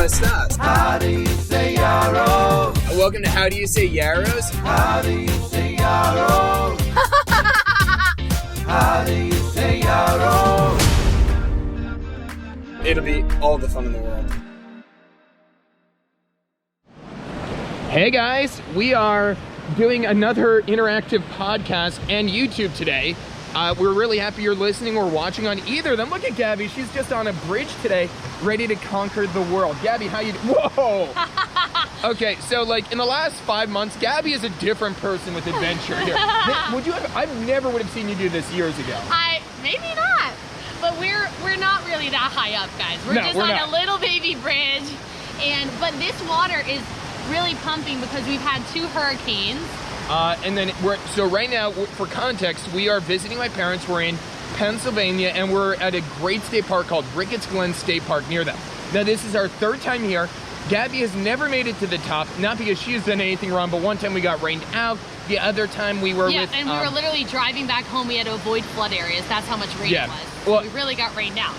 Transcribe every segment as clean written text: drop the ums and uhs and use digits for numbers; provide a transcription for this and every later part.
messed up. How do you say yarrow? Welcome to How Do You Say Yarrows? How do you say yarrow? How do you say yarrow? It'll be all the fun in the world. Hey guys, we are doing another interactive podcast and YouTube today. We're really happy you're listening or watching on either of them. Look at Gabby, she's just on a bridge today, ready to conquer the world. Gabby, how you doing? Whoa! Okay, so like in the last 5 months, Gabby is a different person with adventure here. I never would have seen you do this years ago. Maybe not, but we're not really that high up, guys. We're on a little baby bridge, but this water is really pumping because we've had 2 hurricanes. And then right now, for context, we are visiting my parents. We're in Pennsylvania, and we're at a great state park called Rickett's Glen State Park near them. Now, this is our 3rd time here. Gabby has never made it to the top, not because she has done anything wrong, but one time we got rained out. The other time we were we were literally driving back home. We had to avoid flood areas. That's how much rain it was. So we really got rained out.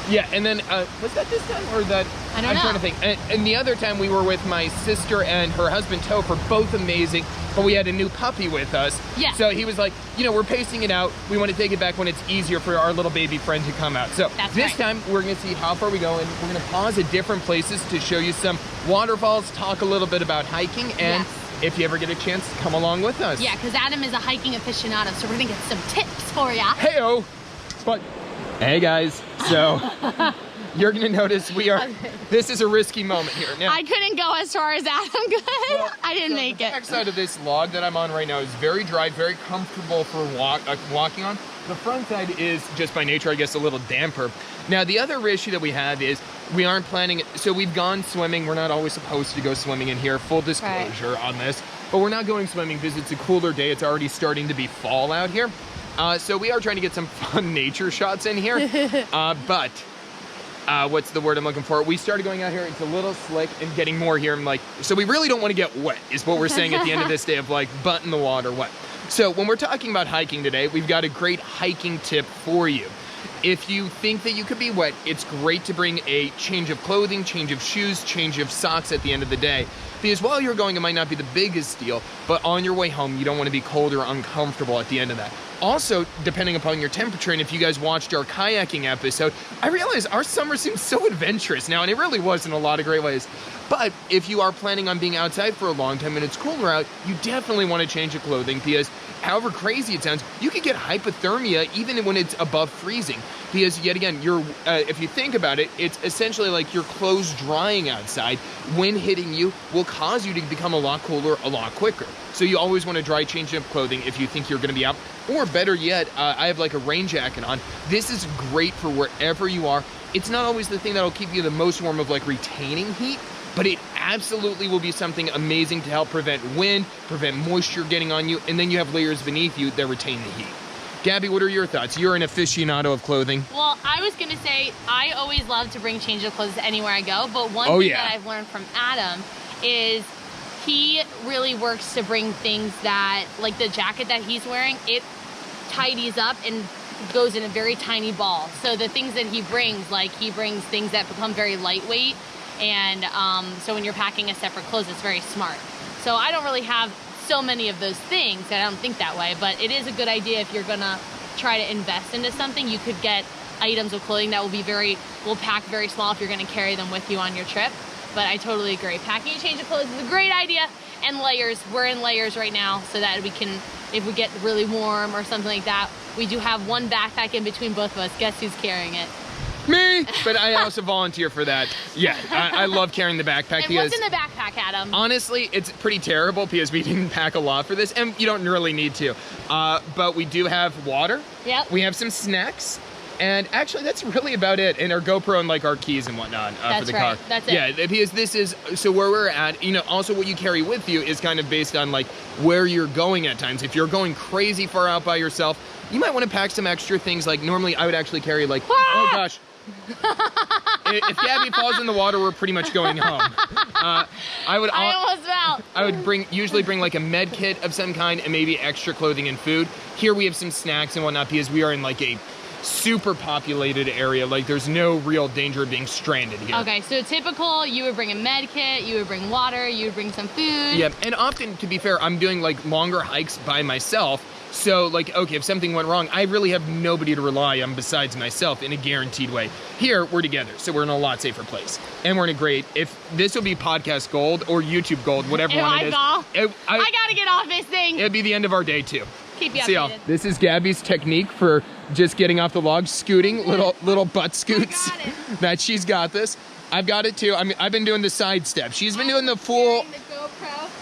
Yeah, and then, was that this time or that? I don't know. I'm trying to think. And the other time we were with my sister and her husband, Topher, both amazing, but we had a new puppy with us. Yeah. So he was like, we're pacing it out. We want to take it back when it's easier for our little baby friend to come out. So this time we're going to see how far we go, and we're going to pause at different places to show you some waterfalls, talk a little bit about hiking, and if you ever get a chance, come along with us. Yeah, because Adam is a hiking aficionado, so we're going to get some tips for ya. Hey-o! But, hey guys, so you're going to notice this is a risky moment here. Now, I couldn't go as far as Adam could. Well, I didn't make it. The backside of this log that I'm on right now is very dry, very comfortable for walking on. The front side is, just by nature, I guess, a little damper. Now, the other issue that we have is we aren't planning, so we've gone swimming. We're not always supposed to go swimming in here, full disclosure on this. But we're not going swimming because it's a cooler day. It's already starting to be fall out here. So we are trying to get some fun nature shots in here. But what's the word I'm looking for? We started going out here. It's a little slick and getting more here. I'm like, so we really don't want to get wet is what we're saying at the end of this day of like butt in the water wet. So when we're talking about hiking today, we've got a great hiking tip for you. If you think that you could be wet, it's great to bring a change of clothing, change of shoes, change of socks at the end of the day. Because while you're going, it might not be the biggest deal, but on your way home, you don't want to be cold or uncomfortable at the end of that. Also, depending upon your temperature, and if you guys watched our kayaking episode, I realized our summer seems so adventurous now, and it really was in a lot of great ways. But if you are planning on being outside for a long time and it's cooler out, you definitely want to change your clothing because however crazy it sounds, you could get hypothermia even when it's above freezing. Because yet again, if you think about it, it's essentially like your clothes drying outside. Wind hitting you will cause you to become a lot cooler a lot quicker. So you always want to dry change of clothing if you think you're going to be out. Or better yet, I have like a rain jacket on. This is great for wherever you are. It's not always the thing that'll keep you the most warm of like retaining heat, but it absolutely will be something amazing to help prevent wind, prevent moisture getting on you, and then you have layers beneath you that retain the heat. Gabby, what are your thoughts? You're an aficionado of clothing. Well, I was going to say, I always love to bring change of clothes anywhere I go, but one thing that I've learned from Adam is he really works to bring things that, like the jacket that he's wearing, it tidies up and goes in a very tiny ball. So the things that he brings things that become very lightweight, and so when you're packing a separate clothes, it's very smart. So I don't really have so many of those things, and I don't think that way, but it is a good idea if you're gonna try to invest into something. You could get items of clothing that will pack very small if you're gonna carry them with you on your trip. But I totally agree. Packing a change of clothes is a great idea, and layers. We're in layers right now so that we can, if we get really warm or something like that, we do have one backpack in between both of us. Guess who's carrying it? Me! But I also volunteer for that. Yeah, I love carrying the backpack. And what's in the backpack, Adam? Honestly, it's pretty terrible because we didn't pack a lot for this, and you don't really need to. But we do have water. Yep. We have some snacks. And actually, that's really about it. And our GoPro and like our keys and whatnot for the car. That's it. Yeah, because this is, so where we're at, also what you carry with you is kind of based on like where you're going at times. If you're going crazy far out by yourself, you might want to pack some extra things. Like normally I would actually carry like, oh gosh. If Gabby falls in the water, we're pretty much going home. I almost fell. I would usually bring like a med kit of some kind and maybe extra clothing and food. Here we have some snacks and whatnot because we are in like a super populated area. Like there's no real danger of being stranded here. Okay, so typical, you would bring a med kit, you would bring water, you would bring some food. Yeah, and often, to be fair, I'm doing like longer hikes by myself. So like, okay, if something went wrong, I really have nobody to rely on besides myself in a guaranteed way. Here, we're together, so we're in a lot safer place. And we're in a great, if this will be podcast gold or YouTube gold, whatever one it is. I gotta get off this thing. It'd be the end of our day too. Keep you See y'all. updated. This is Gabby's technique for just getting off the log, scooting, little butt scoots. I got it. That she's got this. I've got it too. I mean, I've been doing the side step. She's been doing the full.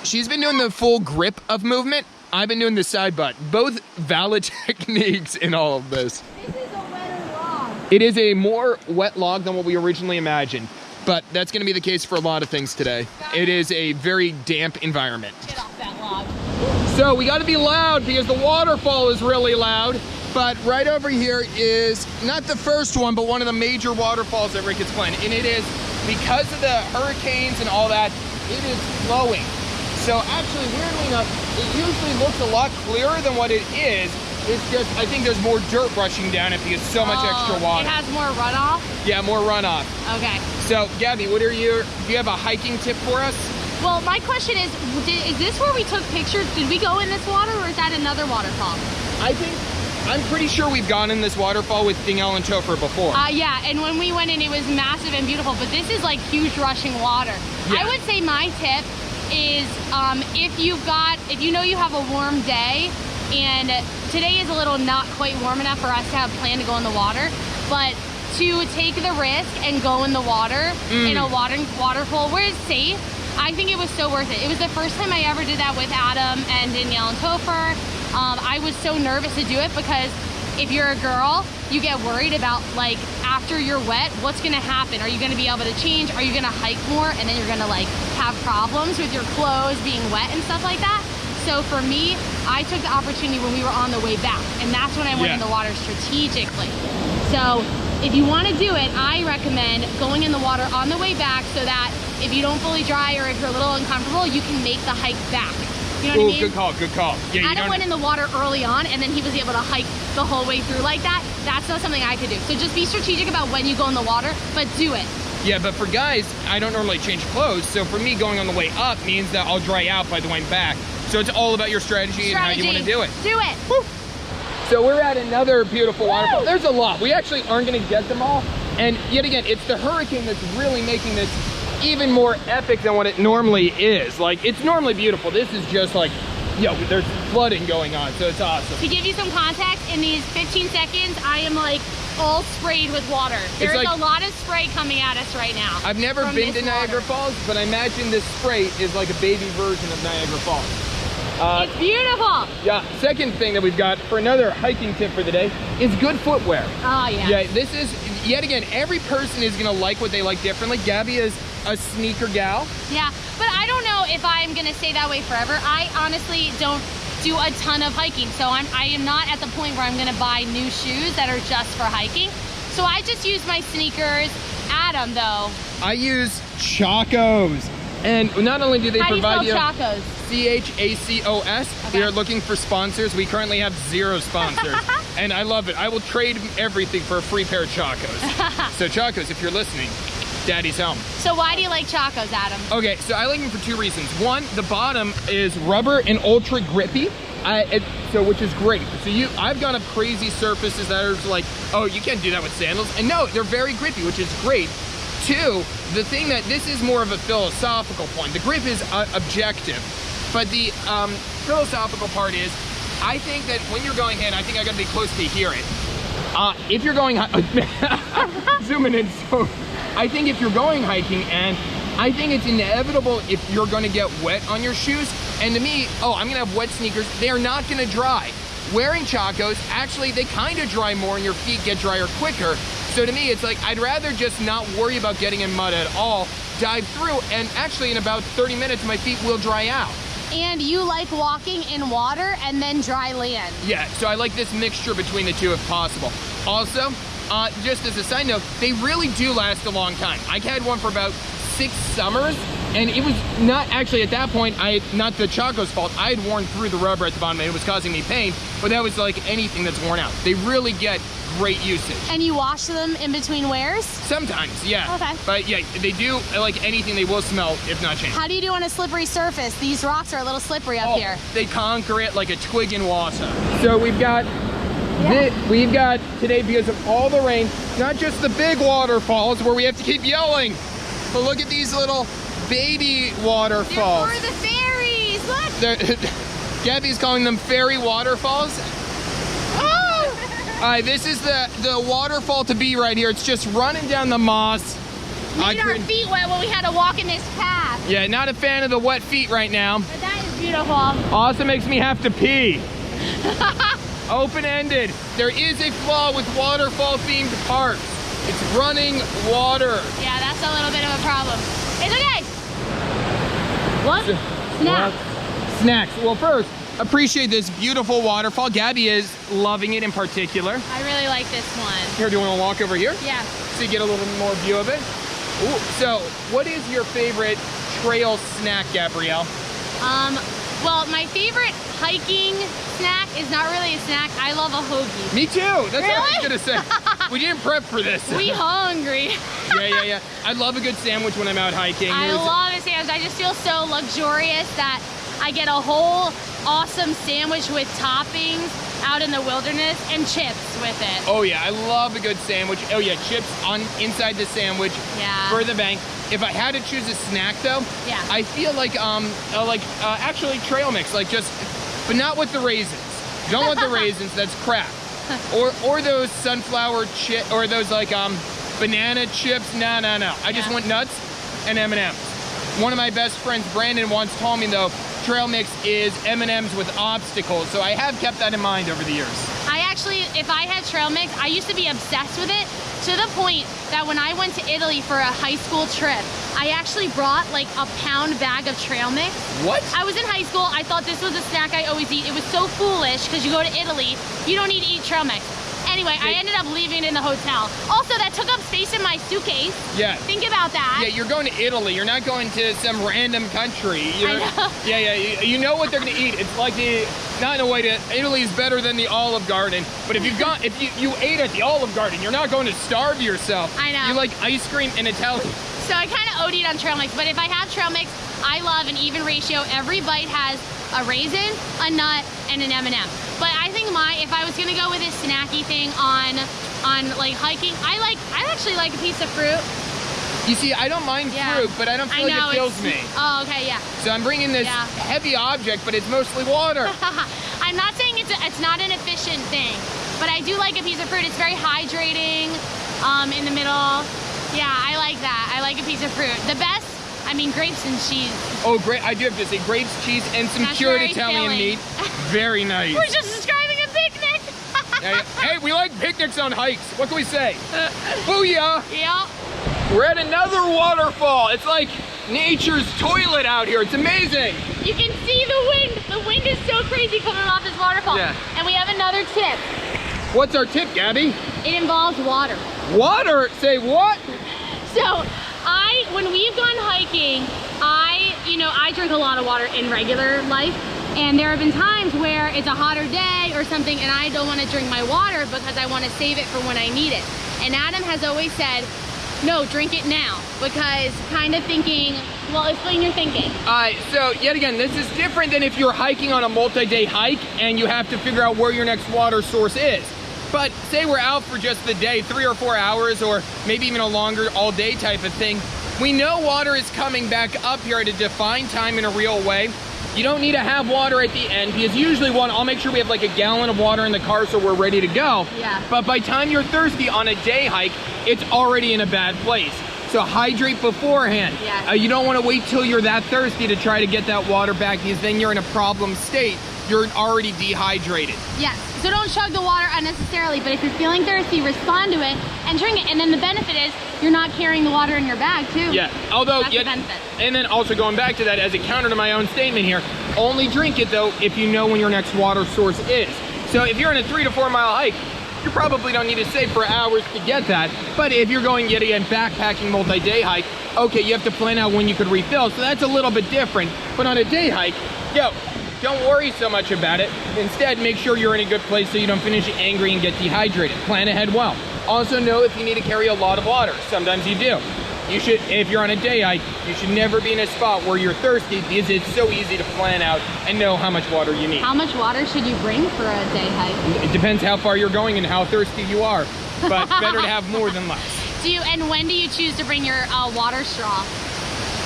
She's been doing the full grip of movement. I've been doing the side butt. Both valid techniques in all of this. This is a wetter log. It is a more wet log than what we originally imagined, but that's going to be the case for a lot of things today. It is a very damp environment. Get off that log. So we got to be loud because the waterfall is really loud. But right over here is not the first one, but one of the major waterfalls at Rickett's Glen. And it is, because of the hurricanes and all that, it is flowing. So actually, weirdly enough, it usually looks a lot clearer than what it is. It's just, I think there's more dirt rushing down it because so much extra water. It has more runoff? Yeah, more runoff. Okay. So Gabby, do you have a hiking tip for us? Well, my question is this where we took pictures? Did we go in this water or is that another waterfall? I'm pretty sure we've gone in this waterfall with Dingell and Topher before. Yeah, and when we went in, it was massive and beautiful, but this is like huge rushing water. Yeah. I would say my tip is if you know you have a warm day, and today is a little not quite warm enough for us to have planned to go in the water, but to take the risk and go in the water in a waterfall where it's safe. I think it was so worth it. It was the first time I ever did that with Adam and Danielle and Topher. I was so nervous to do it because if you're a girl, you get worried about, like, after you're wet, what's gonna happen? Are you gonna be able to change? Are you gonna hike more? And then you're gonna, like, have problems with your clothes being wet and stuff like that. So for me, I took the opportunity when we were on the way back, and that's when I went in the water strategically. So if you wanna do it, I recommend going in the water on the way back so that if you don't fully dry or if you're a little uncomfortable, you can make the hike back. You know what I mean? Good call. Yeah, Adam went in the water early on, and then he was able to hike the whole way through like that. That's not something I could do. So just be strategic about when you go in the water, but do it. Yeah, but for guys, I don't normally change clothes, so for me, going on the way up means that I'll dry out by the way back. So it's all about your strategy and how you want to do it. Do it. Woo. So we're at another beautiful waterfall. There's a lot. We actually aren't going to get them all. And yet again, it's the hurricane that's really making this even more epic than what it normally is. Like, it's normally beautiful. This is just like, there's flooding going on, so it's awesome. To give you some context, in these 15 seconds, I am like all sprayed with water. There's like, a lot of spray coming at us right now. I've never been to Niagara Falls, but I imagine this spray is like a baby version of Niagara Falls. It's beautiful. Yeah, second thing that we've got for another hiking tip for the day is good footwear. Oh, yeah. Yeah, this is, yet again, every person is gonna like what they like differently. Gabby is a sneaker gal. Yeah, but I don't know if I'm gonna stay that way forever. I honestly don't do a ton of hiking, so I am not at the point where I'm gonna buy new shoes that are just for hiking. So I just use my sneakers. Adam, though. I use Chacos. And not only do they provide you... How do you spell Chacos? C-H-A-C-O-S. Okay. We are looking for sponsors. We currently have 0 sponsors. And I love it. I will trade everything for a free pair of Chacos. So Chacos, if you're listening, Daddy's home. So why do you like Chacos, Adam? Okay, so I like them for 2 reasons. One, the bottom is rubber and ultra grippy. Which is great. So I've gone up crazy surfaces that are like, oh, you can't do that with sandals. And no, they're very grippy, which is great. 2, the thing that this is more of a philosophical point. The grip is objective, but the philosophical part is, I think that when you're going in, I think I gotta be close to hear it. If you're going, zooming in, so I think if you're going hiking, and I think it's inevitable if you're gonna get wet on your shoes, and to me, I'm gonna have wet sneakers, they are not gonna dry. Wearing Chacos, actually, they kind of dry more and your feet get drier quicker. So to me, it's like, I'd rather just not worry about getting in mud at all, dive through, and actually in about 30 minutes, my feet will dry out. And you like walking in water and then dry land. Yeah, so I like this mixture between the two if possible. Also, just as a side note, they really do last a long time. I had one for about 6 summers, and it was not actually at that point, not the Chaco's fault. I had worn through the rubber at the bottom and it was causing me pain, but that was like anything that's worn out. They really get great usage. And you wash them in between wears? Sometimes, yeah. Okay. But yeah, they do, like anything, they will smell if not changed. How do you do on a slippery surface? These rocks are a little slippery up here. They conquer it like a twig in Wausau. So we've got today, because of all the rain, not just the big waterfalls where we have to keep yelling, but look at these little baby waterfalls. They're for the fairies, look! Gabby's calling them fairy waterfalls. This is the waterfall to be right here. It's just running down the moss. Made our feet wet when we had to walk in this path. Yeah, not a fan of the wet feet right now. But that is beautiful. Also makes me have to pee. Open-ended. There is a flaw with waterfall-themed parks. It's running water. Yeah, that's a little bit of a problem. It's okay. What? Snacks. Snacks. Well, first, appreciate this beautiful waterfall. Gabby is loving it in particular. I really like this one. Here, do you want to walk over here? Yeah. So you get a little more view of it. Ooh, so what is your favorite trail snack, Gabrielle? Well, my favorite hiking snack is not really a snack. I love a hoagie. Me too. That's really? what I was gonna say. We didn't prep for this. We hungry. Yeah. I love a good sandwich when I'm out hiking. I love a sandwich. I just feel so luxurious that I get a whole awesome sandwich with toppings out in the wilderness and chips with it. Oh yeah, I love a good sandwich. Oh yeah, chips on inside the sandwich. Yeah. For the bank. If I had to choose a snack though, yeah, I feel like actually trail mix, like just, but not with the raisins. Don't want the raisins. That's crap. Or those sunflower chip, or those like banana chips. No. I just want nuts and M&Ms. One of my best friends, Brandon, once told me though, trail mix is M&Ms with obstacles. So I have kept that in mind over the years. I actually, if I had trail mix, I used to be obsessed with it to the point that when I went to Italy for a high school trip, I actually brought like a pound bag of trail mix. What? I was in high school. I thought this was a snack I always eat. It was so foolish because you go to Italy, you don't need to eat trail mix. Anyway, I ended up leaving it in the hotel. Also, that took up space in my suitcase. Yeah. Think about that. Yeah, you're going to Italy. You're not going to some random country. I know. Yeah. You know what they're going to eat. It's like not in a way to, Italy's better than the Olive Garden. But if you ate at the Olive Garden, you're not going to starve yourself. I know. You like ice cream and Italian. So I kind of OD'd on trail mix. But if I have trail mix, I love an even ratio. Every bite has a raisin, a nut, and an M&M. But I think if I was gonna go with this snacky thing on like hiking, I actually like a piece of fruit. You see, I don't mind fruit, but I don't feel like it fills me. Oh, okay, yeah. So I'm bringing this heavy object, but it's mostly water. I'm not saying it's not an efficient thing, but I do like a piece of fruit. It's very hydrating in the middle. Yeah, I like that. I like a piece of fruit. The best, I mean, grapes and cheese. Oh, great. I do have to say grapes, cheese, and some cured Italian meat. Very nice. We're just describing a picnic. Hey, we like picnics on hikes. What can we say? Booyah. Yeah. We're at another waterfall. It's like nature's toilet out here. It's amazing. You can see the wind. The wind is so crazy coming off this waterfall. Yeah. And we have another tip. What's our tip, Gabby? It involves water. Water? Say what? So, when we've gone hiking, I drink a lot of water in regular life. And there have been times where it's a hotter day or something and I don't want to drink my water because I want to save it for when I need it. And Adam has always said, no, drink it now, because kind of thinking, well, explain your thinking. So yet again, this is different than if you're hiking on a multi-day hike and you have to figure out where your next water source is. But say we're out for just the day, 3 or 4 hours, or maybe even a longer all day type of thing. We know water is coming back up here at a defined time in a real way. You don't need to have water at the end, because usually I'll make sure we have like a gallon of water in the car so we're ready to go. Yeah. But by the time you're thirsty on a day hike, it's already in a bad place. So hydrate beforehand. Yeah. You don't want to wait till you're that thirsty to try to get that water back, because then you're in a problem state. You're already dehydrated. Yes, so don't chug the water unnecessarily, but if you're feeling thirsty, respond to it and drink it. And then the benefit is you're not carrying the water in your bag too. Yeah, although, that's the benefit. And then also going back to that, as a counter to my own statement here, only drink it though if you know when your next water source is. So if you're in a 3 to 4 mile hike, You probably don't need to save for hours to get that. But if you're going yet again backpacking multi-day hike, okay, you have to plan out when you could refill. So that's a little bit different. But on a day hike, don't worry so much about it. Instead, make sure you're in a good place so you don't finish angry and get dehydrated. Plan ahead well. Also know if you need to carry a lot of water. Sometimes you do. You should, if you're on a day hike, you should never be in a spot where you're thirsty because it's so easy to plan out and know how much water you need. How much water should you bring for a day hike? It depends how far you're going and how thirsty you are, but better to have more than less. And when do you choose to bring your water straw?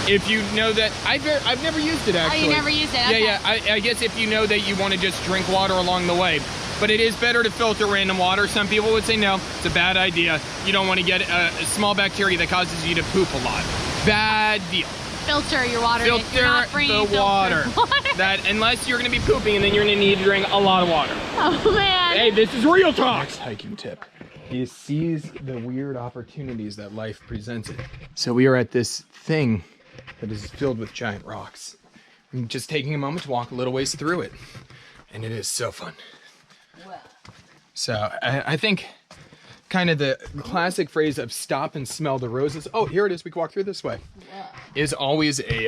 If you know that, I've never used it actually. Oh, you never used it? Okay. Yeah, I guess if you know that you want to just drink water along the way. But it is better to filter random water. Some people would say no, it's a bad idea. You don't want to get a small bacteria that causes you to poop a lot. Bad deal. Filter your water. Filter the water. That unless you're going to be pooping, and then you're going to need to drink a lot of water. Oh man. Hey, this is real talk. Next hiking tip is seize the weird opportunities that life presents it. So we are at this thing that is filled with giant rocks. I'm just taking a moment to walk a little ways through it, and it is so fun. So I think kind of the classic phrase of stop and smell the roses. Oh, here it is. We can walk through this way. Is always good.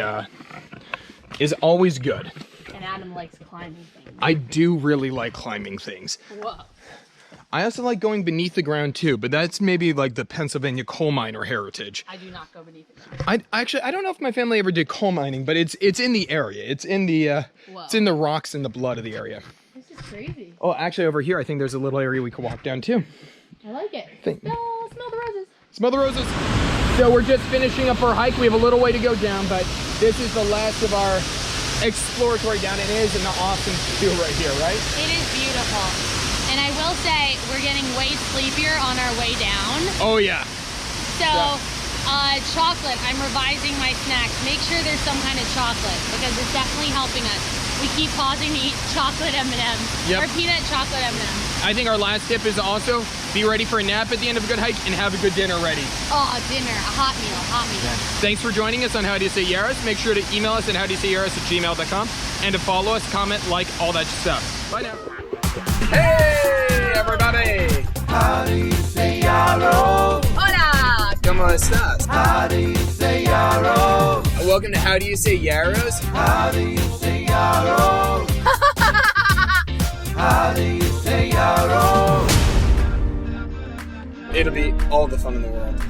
And Adam likes climbing things. I do really like climbing things. Whoa. I also like going beneath the ground too, but that's maybe like the Pennsylvania coal miner heritage. I do not go beneath the ground. I don't know if my family ever did coal mining, but it's in the area. It's in the rocks and the blood of the area. This is crazy. Oh, actually over here, I think there's a little area we could walk down too. I like it. Smell the roses. Smell the roses. So we're just finishing up our hike. We have a little way to go down, but this is the last of our exploratory down. It is an awesome view right here, right? It is beautiful. And I will say, we're getting way sleepier on our way down. Oh yeah. So, chocolate, I'm revising my snacks. Make sure there's some kind of chocolate because it's definitely helping us. We keep pausing to eat chocolate M&Ms or peanut chocolate M&Ms. I think our last tip is also be ready for a nap at the end of a good hike and have a good dinner ready. Oh, dinner, a hot meal. Thanks for joining us on How Do You Say Yaros. Make sure to email us at howdoyousayaros@gmail.com and to follow us, comment, like, all that stuff. Bye now. Hey, everybody. How do you say yarrow? Hola. ¿Cómo estás? How do you say yarrow? Welcome to How Do You Say Yaros. How do you say yarrow? How do you say yarrow? It'll be all the fun in the world.